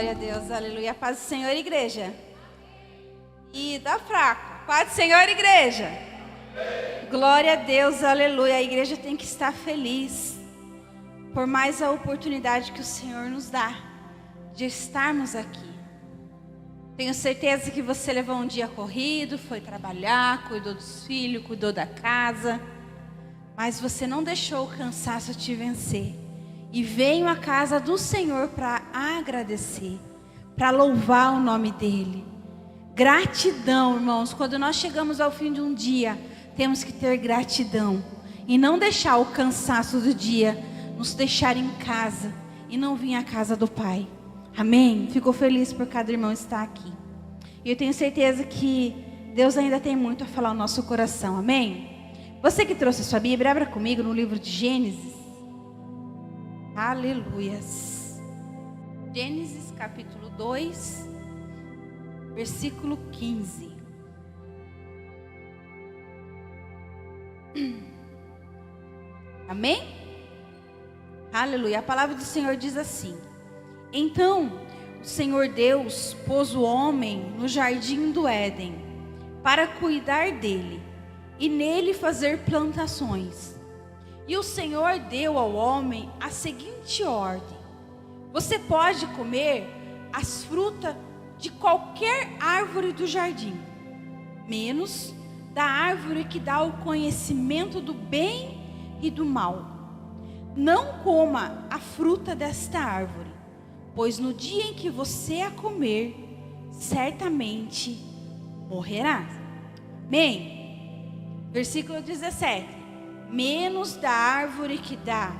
Glória a Deus, aleluia. Paz do Senhor, igreja. E tá fraco. Paz do Senhor, igreja. Glória a Deus, aleluia. A igreja tem que estar feliz por mais a oportunidade que o Senhor nos dá de estarmos aqui. Tenho certeza que você levou um dia corrido, foi trabalhar, cuidou dos filhos, cuidou da casa, mas você não deixou o cansaço te vencer. E veio à casa do Senhor para agradecer, para louvar o nome dEle. Gratidão, irmãos. Quando nós chegamos ao fim de um dia, temos que ter gratidão. E não deixar o cansaço do dia nos deixar em casa e não vir à casa do Pai. Amém? Fico feliz por cada irmão estar aqui. E eu tenho certeza que Deus ainda tem muito a falar no nosso coração. Amém? Você que trouxe a sua Bíblia, abra comigo no livro de Gênesis. Aleluias. Gênesis capítulo 2, versículo 15. Amém? Aleluia. A palavra do Senhor diz assim: Então o Senhor Deus pôs o homem no jardim do Éden para cuidar dele e nele fazer plantações. E o Senhor deu ao homem a seguinte ordem: você pode comer as frutas de qualquer árvore do jardim, menos da árvore que dá o conhecimento do bem e do mal. Não coma a fruta desta árvore, pois no dia em que você a comer, certamente morrerá. Amém? Versículo 17. Menos da árvore que dá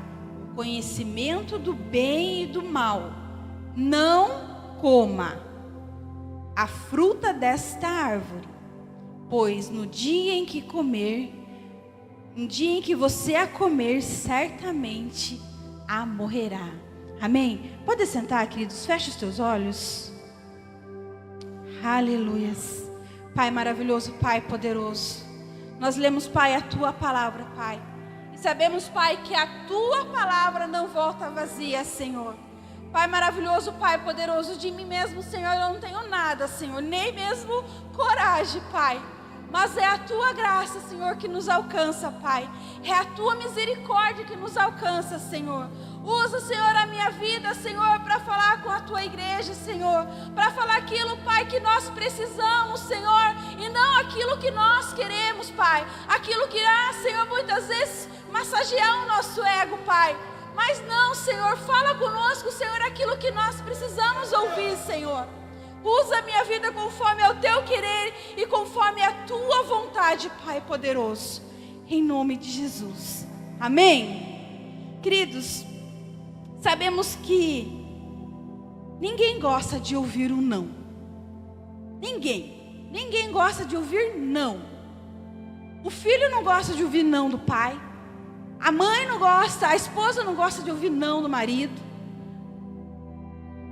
o conhecimento do bem e do mal. Não coma a fruta desta árvore, pois no dia em que comer, no dia em que você a comer, certamente a morrerá. Amém? Pode sentar, queridos, fecha os teus olhos. Aleluias. Pai maravilhoso, Pai poderoso, nós lemos, Pai, a Tua palavra, Pai, e sabemos, Pai, que a Tua palavra não volta vazia, Senhor. Pai maravilhoso, Pai poderoso, de mim mesmo, Senhor, eu não tenho nada, Senhor, nem mesmo coragem, Pai. Mas é a Tua graça, Senhor, que nos alcança, Pai. É a Tua misericórdia que nos alcança, Senhor. Usa, Senhor, a minha vida, Senhor, para falar com a Tua igreja, Senhor. Para falar aquilo, Pai, que nós precisamos, Senhor. E não aquilo que nós queremos, Pai. Aquilo que irá, Senhor, muitas vezes massagear o nosso ego, Pai. Mas não, Senhor, fala conosco, Senhor, aquilo que nós precisamos ouvir, Senhor. Usa a minha vida conforme ao Teu querer e conforme a Tua vontade, Pai poderoso. Em nome de Jesus. Amém? Queridos, sabemos que ninguém gosta de ouvir um não. Ninguém gosta de ouvir não. O filho não gosta de ouvir não do pai. A mãe não gosta, a esposa não gosta de ouvir não do marido.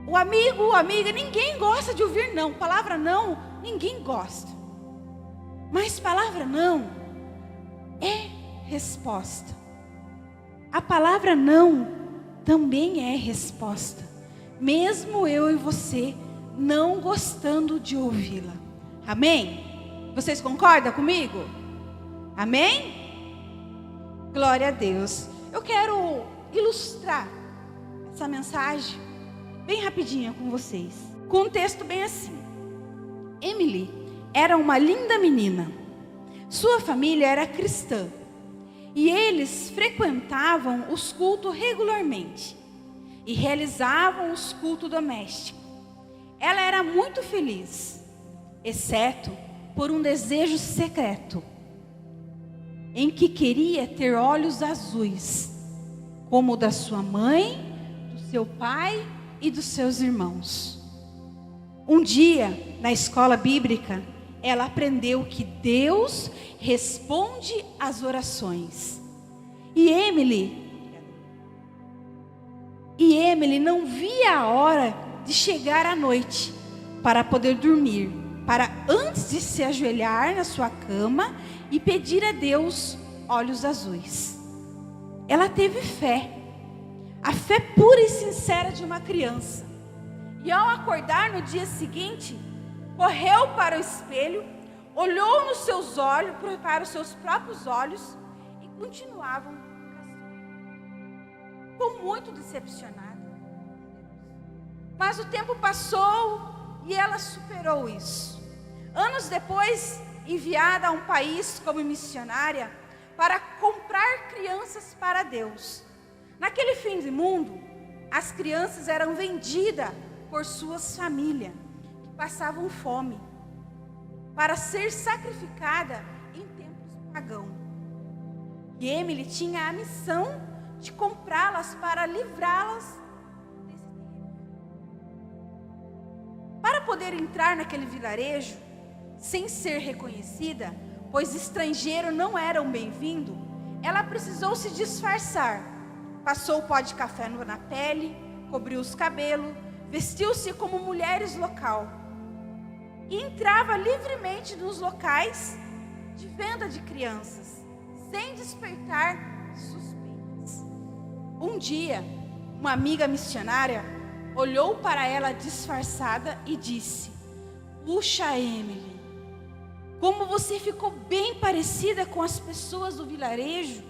O amigo, a amiga, ninguém gosta de ouvir não. Palavra não, ninguém gosta. Mas palavra não é resposta. A palavra não também é resposta, mesmo eu e você não gostando de ouvi-la. Amém? Vocês concordam comigo? Amém? Glória a Deus. Eu quero ilustrar essa mensagem bem rapidinha com vocês, com um texto bem assim. Emily era uma linda menina. Sua família era cristã e eles frequentavam os cultos regularmente e realizavam os cultos domésticos. Ela era muito feliz, exceto por um desejo secreto, em que queria ter olhos azuis, como o da sua mãe, do seu pai e dos seus irmãos. Um dia, na escola bíblica, ela aprendeu que Deus responde às orações. E Emily não via a hora de chegar à noite para poder dormir, para antes de se ajoelhar na sua cama e pedir a Deus olhos azuis. Ela teve fé, a fé pura e sincera de uma criança. E ao acordar no dia seguinte, correu para o espelho, olhou nos seus olhos, para os seus próprios olhos, e continuavam caçando. Ficou muito decepcionada. Mas o tempo passou e ela superou isso. Anos depois, enviada a um país como missionária para comprar crianças para Deus. Naquele fim do mundo, as crianças eram vendidas por suas famílias, que passavam fome, para ser sacrificada em templos pagãos. E Emily tinha a missão de comprá-las para livrá-las desse terrível. Para poder entrar naquele vilarejo, sem ser reconhecida, pois estrangeiro não eram bem-vindo, ela precisou se disfarçar. Passou o pó de café na pele, cobriu os cabelos, vestiu-se como mulheres local e entrava livremente nos locais de venda de crianças, sem despertar suspeitas. Um dia, uma amiga missionária olhou para ela disfarçada e disse: "Puxa, Emily, como você ficou bem parecida com as pessoas do vilarejo,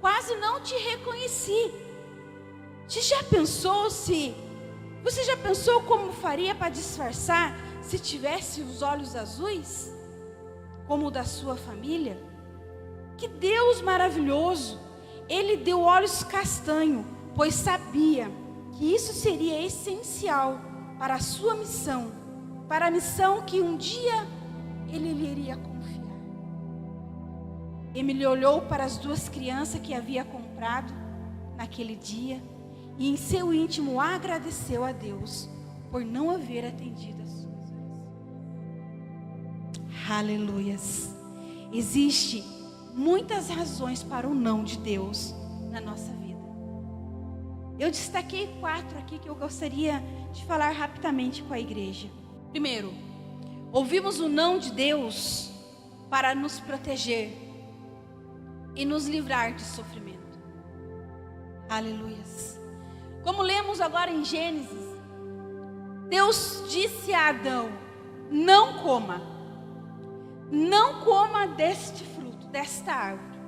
quase não te reconheci. Você já pensou como faria para disfarçar se tivesse os olhos azuis, como o da sua família? Que Deus maravilhoso! Ele deu olhos castanhos, pois sabia que isso seria essencial para a sua missão, para a missão que um dia ele lhe iria confiar." Emily olhou para as duas crianças que havia comprado naquele dia e em seu íntimo agradeceu a Deus por não haver atendido as suas orações. Aleluias! Existem muitas razões para o não de Deus na nossa vida. Eu destaquei 4 aqui que eu gostaria de falar rapidamente com a igreja. Primeiro, ouvimos o não de Deus para nos proteger e nos livrar de sofrimento. Aleluias! Como lemos agora em Gênesis, Deus disse a Adão: não coma deste fruto, desta árvore.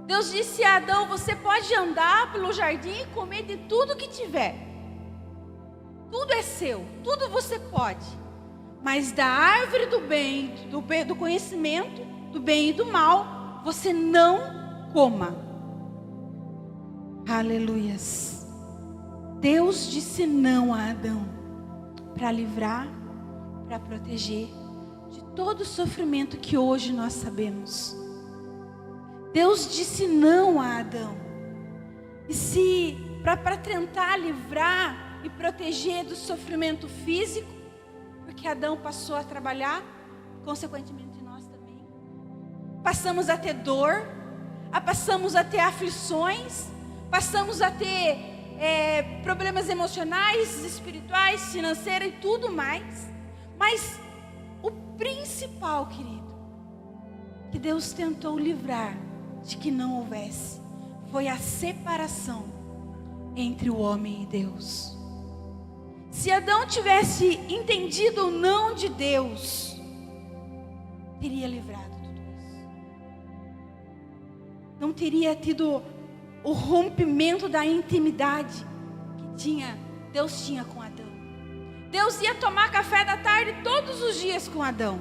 Deus disse a Adão: você pode andar pelo jardim e comer de tudo que tiver. Tudo é seu, tudo você pode. Mas da árvore do bem, do conhecimento, do bem e do mal, você não coma. Aleluias! Deus disse não a Adão para livrar, para proteger de todo o sofrimento que hoje nós sabemos. Deus disse não a Adão. E se para tentar livrar e proteger do sofrimento físico, porque Adão passou a trabalhar, consequentemente nós também passamos a ter dor, passamos a ter aflições, passamos a ter problemas emocionais, espirituais, financeiros e tudo mais. Mas o principal, querido, que Deus tentou livrar de que não houvesse, foi a separação entre o homem e Deus. Se Adão tivesse entendido o não de Deus, teria livrado tudo isso. Não teria tido o rompimento da intimidade que Deus tinha com Adão. Deus ia tomar café da tarde todos os dias com Adão.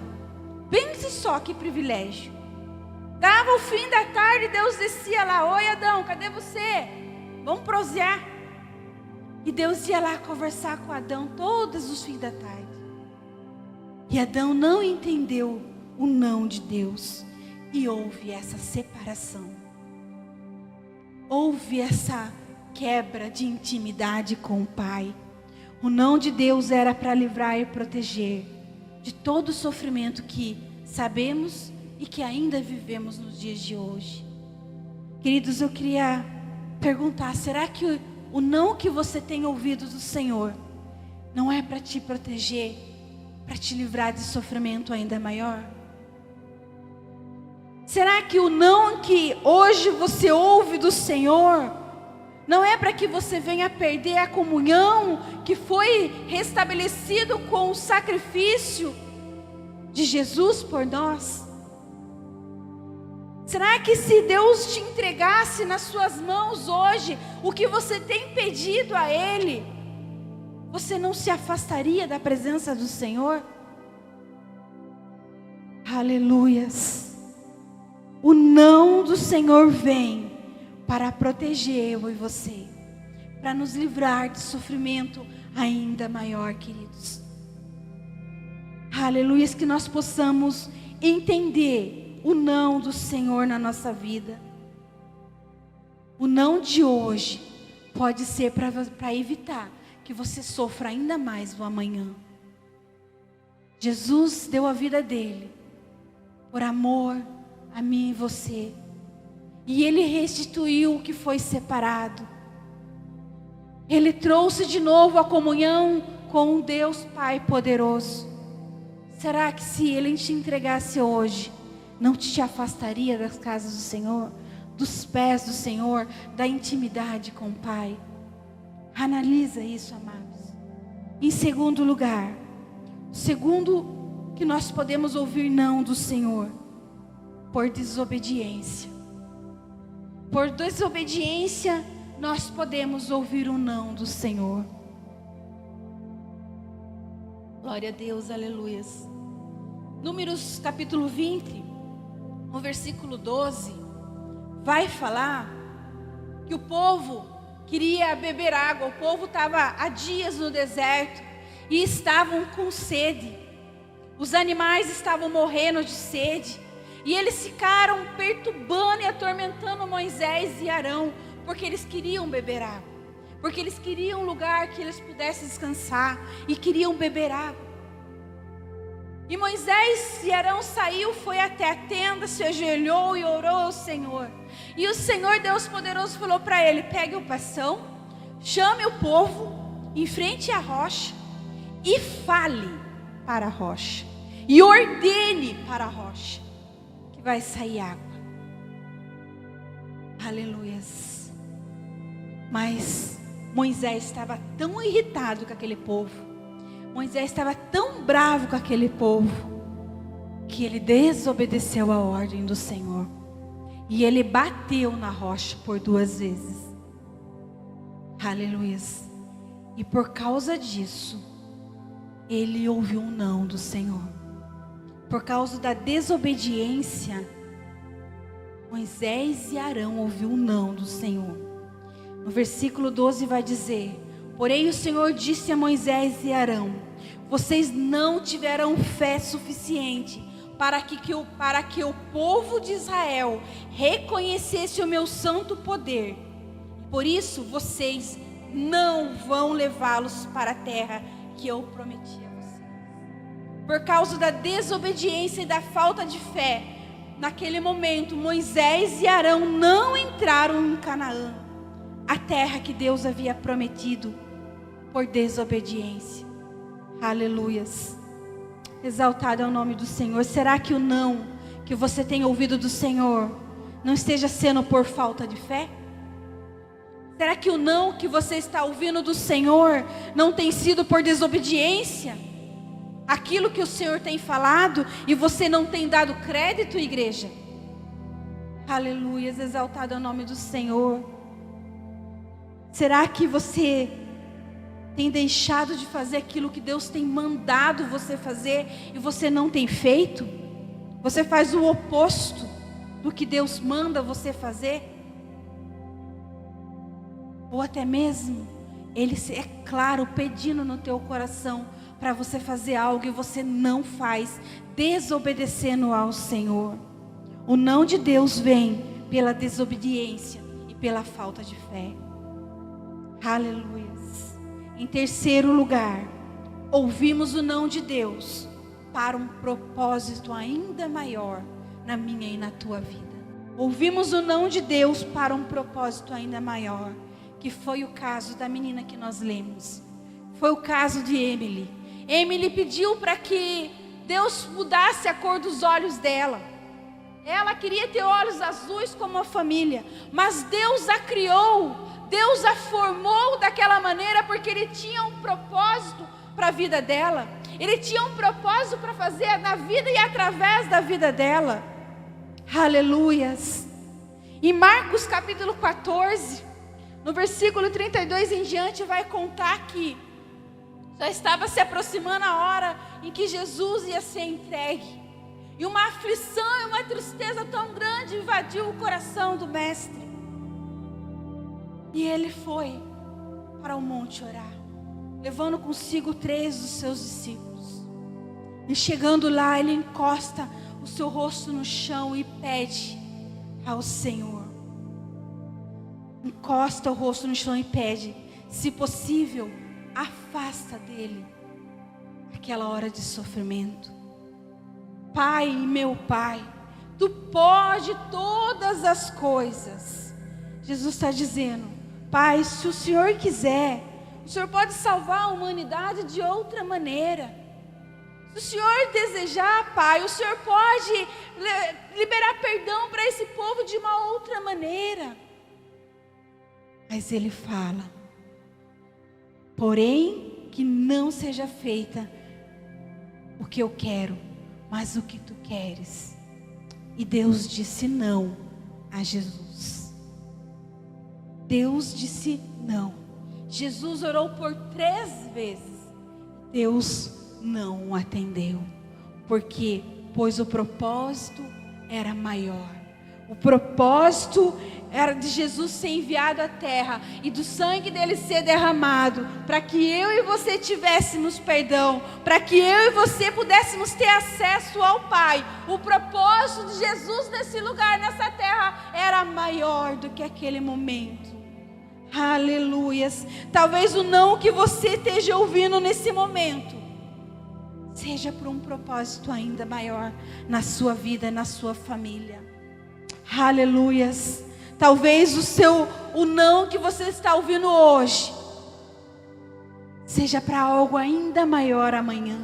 Pense só que privilégio. Dava o fim da tarde, Deus descia lá: oi Adão, cadê você? Vamos prosear. E Deus ia lá conversar com Adão todos os fins da tarde. E Adão não entendeu o não de Deus. E houve essa separação. Houve essa quebra de intimidade com o Pai. O não de Deus era para livrar e proteger de todo o sofrimento que sabemos e que ainda vivemos nos dias de hoje. Queridos, eu queria perguntar: será que o não que você tem ouvido do Senhor não é para te proteger, para te livrar de sofrimento ainda maior? Será que o não que hoje você ouve do Senhor Não é para que você venha perder a comunhão que foi restabelecido com o sacrifício de Jesus por nós. Será que se Deus te entregasse nas suas mãos hoje o que você tem pedido a Ele, você não se afastaria da presença do Senhor? Aleluias. O não do Senhor vem para proteger eu e você, para nos livrar de sofrimento ainda maior, queridos. Aleluias, que nós possamos entender o não do Senhor na nossa vida. O não de hoje pode ser para evitar que você sofra ainda mais o amanhã. Jesus deu a vida dele por amor a mim e você. E Ele restituiu o que foi separado. Ele trouxe de novo a comunhão com o Deus Pai poderoso. Será que se Ele te entregasse hoje, não te afastaria das casas do Senhor, dos pés do Senhor, da intimidade com o Pai? Analisa isso, amados. Em segundo lugar, segundo que nós podemos ouvir não do Senhor, por desobediência. Por desobediência, nós podemos ouvir um não do Senhor. Glória a Deus, aleluias. Números capítulo 20, no versículo 12, vai falar que o povo queria beber água. O povo estava há dias no deserto e estavam com sede. Os animais estavam morrendo de sede. E eles ficaram perturbando e atormentando Moisés e Arão, porque eles queriam beber água, porque eles queriam um lugar que eles pudessem descansar e queriam beber água. E Moisés e Arão saiu, foi até a tenda, se ajoelhou e orou ao Senhor. E o Senhor Deus poderoso falou para ele: pegue o bastão, chame o povo em frente à rocha e fale para a rocha, e ordene para a rocha, vai sair água. Aleluias. Mas Moisés estava tão irritado com aquele povo, Moisés estava tão bravo com aquele povo, que ele desobedeceu a ordem do Senhor, e ele bateu na rocha por 2 vezes. Aleluias. E por causa disso, ele ouviu um não do Senhor. Por causa da desobediência, Moisés e Arão ouviu o não do Senhor. No versículo 12 vai dizer: porém o Senhor disse a Moisés e Arão: vocês não tiveram fé suficiente para que o povo de Israel reconhecesse o meu santo poder. Por isso vocês não vão levá-los para a terra que eu prometi. Por causa da desobediência e da falta de fé, naquele momento Moisés e Arão não entraram em Canaã, a terra que Deus havia prometido, por desobediência. Aleluias. Exaltado é o nome do Senhor. Será que o não que você tem ouvido do Senhor não esteja sendo por falta de fé? Será que o não que você está ouvindo do Senhor não tem sido por desobediência? Aquilo que o Senhor tem falado e você não tem dado crédito, igreja? Aleluia, exaltado é o nome do Senhor. Será que você tem deixado de fazer aquilo que Deus tem mandado você fazer e você não tem feito? Você faz o oposto do que Deus manda você fazer? Ou até mesmo Ele, é claro, pedindo no teu coração para você fazer algo e você não faz, desobedecendo ao Senhor. O não de Deus vem pela desobediência e pela falta de fé. Aleluia. Em terceiro lugar, ouvimos o não de Deus para um propósito ainda maior na minha e na tua vida. Ouvimos o não de Deus para um propósito ainda maior, que foi o caso da menina que nós lemos. Foi o caso de Emily. Emily pediu para que Deus mudasse a cor dos olhos dela. Ela queria ter olhos azuis como a família, mas Deus a criou, Deus a formou daquela maneira, porque Ele tinha um propósito para a vida dela, Ele tinha um propósito para fazer na vida e através da vida dela. Aleluias. Em Marcos capítulo 14, no versículo 32 em diante, vai contar que já estava se aproximando a hora em que Jesus ia ser entregue. E uma aflição e uma tristeza tão grande invadiu o coração do mestre. E ele foi para o monte orar, levando consigo 3 dos seus discípulos. E chegando lá, ele encosta o seu rosto no chão e pede ao Senhor. Encosta o rosto no chão e pede, se possível, afasta dele aquela hora de sofrimento. Pai, meu Pai, Tu pode todas as coisas. Jesus está dizendo, Pai, se o Senhor quiser, o Senhor pode salvar a humanidade de outra maneira. Se o Senhor desejar, Pai, o Senhor pode liberar perdão para esse povo de uma outra maneira. Mas Ele fala, porém, que não seja feita o que eu quero, mas o que Tu queres. E Deus disse não a Jesus. Deus disse não. Jesus orou por 3 vezes. Deus não o atendeu. Porque, pois o propósito era maior. O propósito era de Jesus ser enviado à terra e do sangue dele ser derramado, para que eu e você tivéssemos perdão, para que eu e você pudéssemos ter acesso ao Pai. O propósito de Jesus nesse lugar, nessa terra, era maior do que aquele momento. Aleluias. Talvez o não que você esteja ouvindo nesse momento seja por um propósito ainda maior na sua vida, na sua família. Aleluias. Talvez o não que você está ouvindo hoje seja para algo ainda maior amanhã.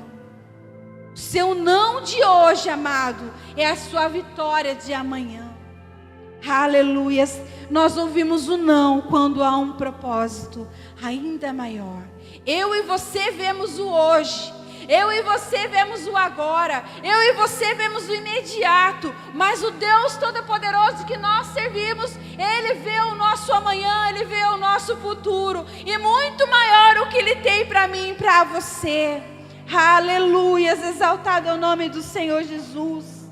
O seu não de hoje, amado, é a sua vitória de amanhã. Aleluias. Nós ouvimos o não quando há um propósito ainda maior. Eu e você vemos o hoje. Eu e você vemos o agora, eu e você vemos o imediato, mas o Deus Todo-Poderoso que nós servimos, Ele vê o nosso amanhã, Ele vê o nosso futuro, e muito maior o que Ele tem para mim e para você. Aleluias, exaltado é o nome do Senhor Jesus.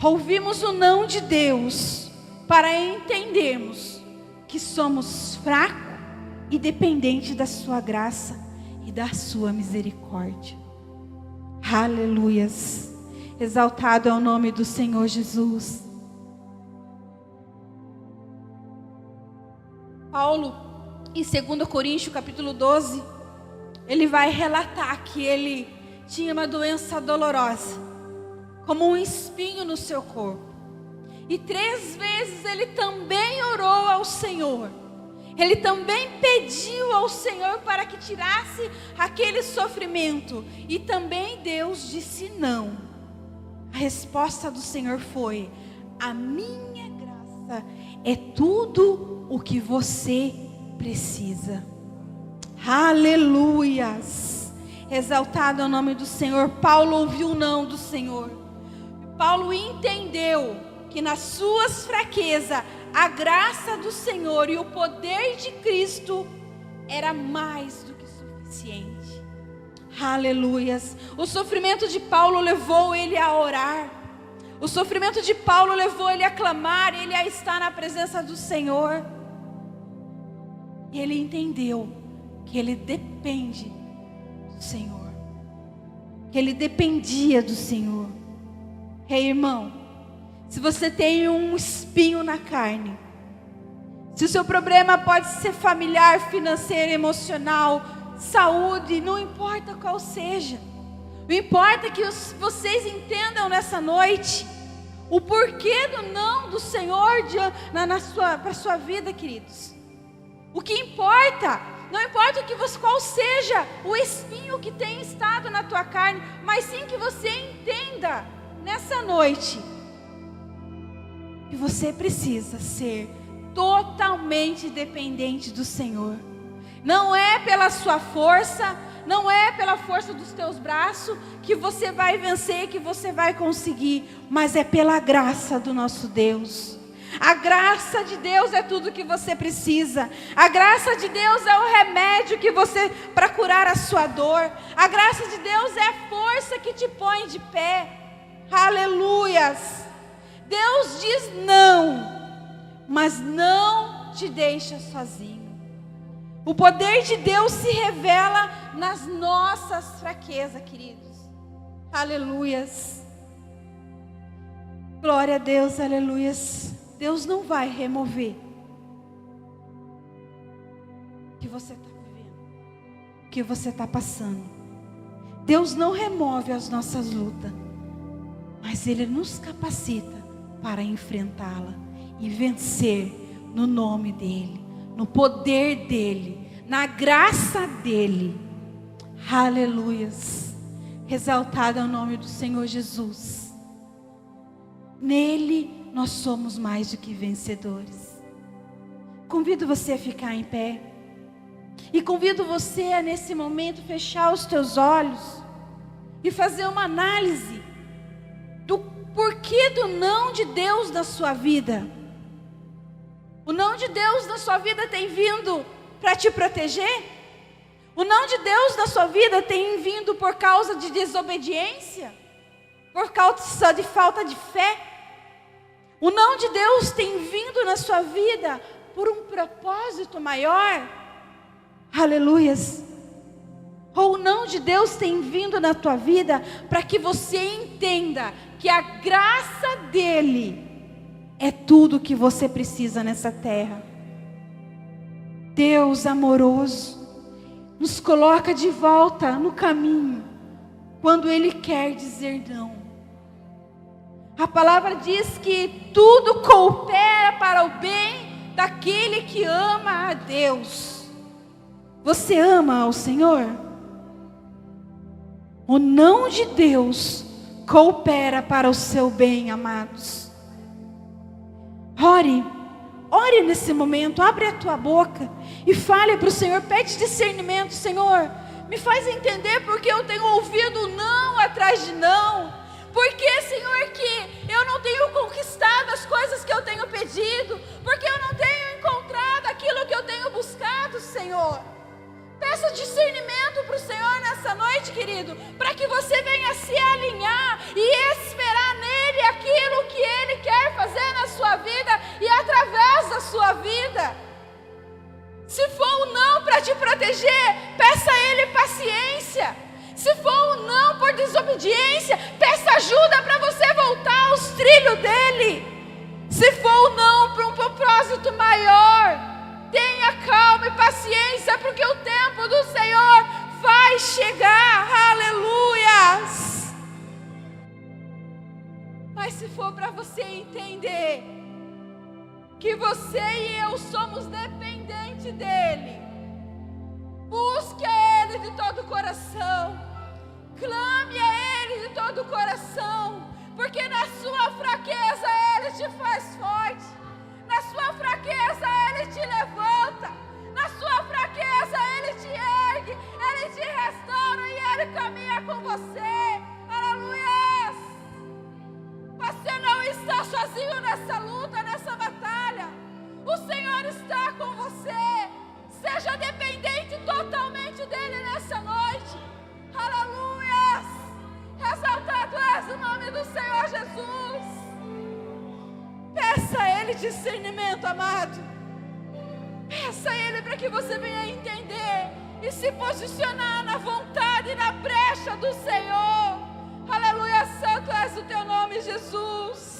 Ouvimos o não de Deus, para entendermos que somos fracos e dependentes da sua graça e da sua misericórdia. Aleluias. Exaltado é o nome do Senhor Jesus. Paulo, em 2 Coríntios capítulo 12, ele vai relatar que ele tinha uma doença dolorosa, como um espinho no seu corpo. E 3 vezes ele também orou ao Senhor. Ele também pediu ao Senhor para que tirasse aquele sofrimento. E também Deus disse não. A resposta do Senhor foi: a minha graça é tudo o que você precisa. Aleluias. Exaltado é o nome do Senhor. Paulo ouviu o não do Senhor. Paulo entendeu que nas suas fraquezas, a graça do Senhor e o poder de Cristo era mais do que suficiente. Aleluias. O sofrimento de Paulo levou ele a orar. O sofrimento de Paulo levou ele a clamar, ele a estar na presença do Senhor. E ele entendeu que ele depende do Senhor. Que ele dependia do Senhor. Ei, irmão, se você tem um espinho na carne, se o seu problema pode ser familiar, financeiro, emocional, saúde, não importa qual seja, o importa é que vocês entendam nessa noite o porquê do não do Senhor para a sua vida, queridos. O que importa, não importa qual seja o espinho que tem estado na tua carne, mas sim que você entenda nessa noite que você precisa ser totalmente dependente do Senhor. Não é pela sua força, não é pela força dos teus braços que você vai vencer, que você vai conseguir, mas é pela graça do nosso Deus. A graça de Deus é tudo que você precisa. A graça de Deus é o remédio que você para curar a sua dor. A graça de Deus é a força que te põe de pé. Aleluias. Deus diz não, mas não te deixa sozinho. O poder de Deus se revela nas nossas fraquezas, queridos. Aleluias. Glória a Deus, aleluias. Deus não vai remover o que você está vivendo, o que você está passando. Deus não remove as nossas lutas, mas Ele nos capacita para enfrentá-la e vencer no nome dEle, no poder dEle, na graça dEle. Aleluias. Exaltado é o nome do Senhor Jesus. Nele nós somos mais do que vencedores. Convido você a ficar em pé. E convido você a nesse momento fechar os teus olhos e fazer uma análise do porquê do não de Deus na sua vida. O não de Deus na sua vida tem vindo para te proteger? O não de Deus na sua vida tem vindo por causa de desobediência? Por causa de falta de fé? O não de Deus tem vindo na sua vida por um propósito maior? Aleluias. Ou o não de Deus tem vindo na tua vida para que você entenda que a graça dEle é tudo que você precisa nessa terra. Deus amoroso nos coloca de volta no caminho quando Ele quer dizer não. A palavra diz que tudo coopera para o bem daquele que ama a Deus. Você ama ao Senhor? O não de Deus coopera para o seu bem, amados. Ore nesse momento, abre a tua boca e fale para o Senhor, pede discernimento. Senhor, me faz entender porque eu tenho ouvido não atrás de não. Porque, Senhor, que eu não tenho conquistado as coisas que eu tenho pedido, porque eu não tenho encontrado aquilo que eu tenho buscado, Senhor. Peça discernimento para o Senhor nessa noite, querido, para que você venha se alinhar e esperar nele aquilo que Ele quer fazer na sua vida e através da sua vida. Se for um não para te proteger, peça a Ele paciência. Se for um não por desobediência, peça ajuda para você voltar aos trilhos dEle. Se for um não para um propósito maior, tenha calma e paciência, porque o tempo do Senhor vai chegar. Aleluias. Mas se for para você entender que você e eu somos dependentes dEle, busque a Ele de todo o coração. Clame a Ele de todo o coração, porque na sua fraqueza Ele te faz forte, na sua fraqueza Ele te levanta, na sua fraqueza Ele te ergue, Ele te restaura e Ele caminha com você. Aleluia! Você não está sozinho nessa luta, nessa batalha. O Senhor está com você. Seja dependente totalmente dEle nessa noite. Aleluia! Exaltado és o nome do Senhor Jesus. Peça a Ele discernimento, amado. Peça a Ele para que você venha entender e se posicionar na vontade e na brecha do Senhor. Aleluia, santo és o teu nome, Jesus.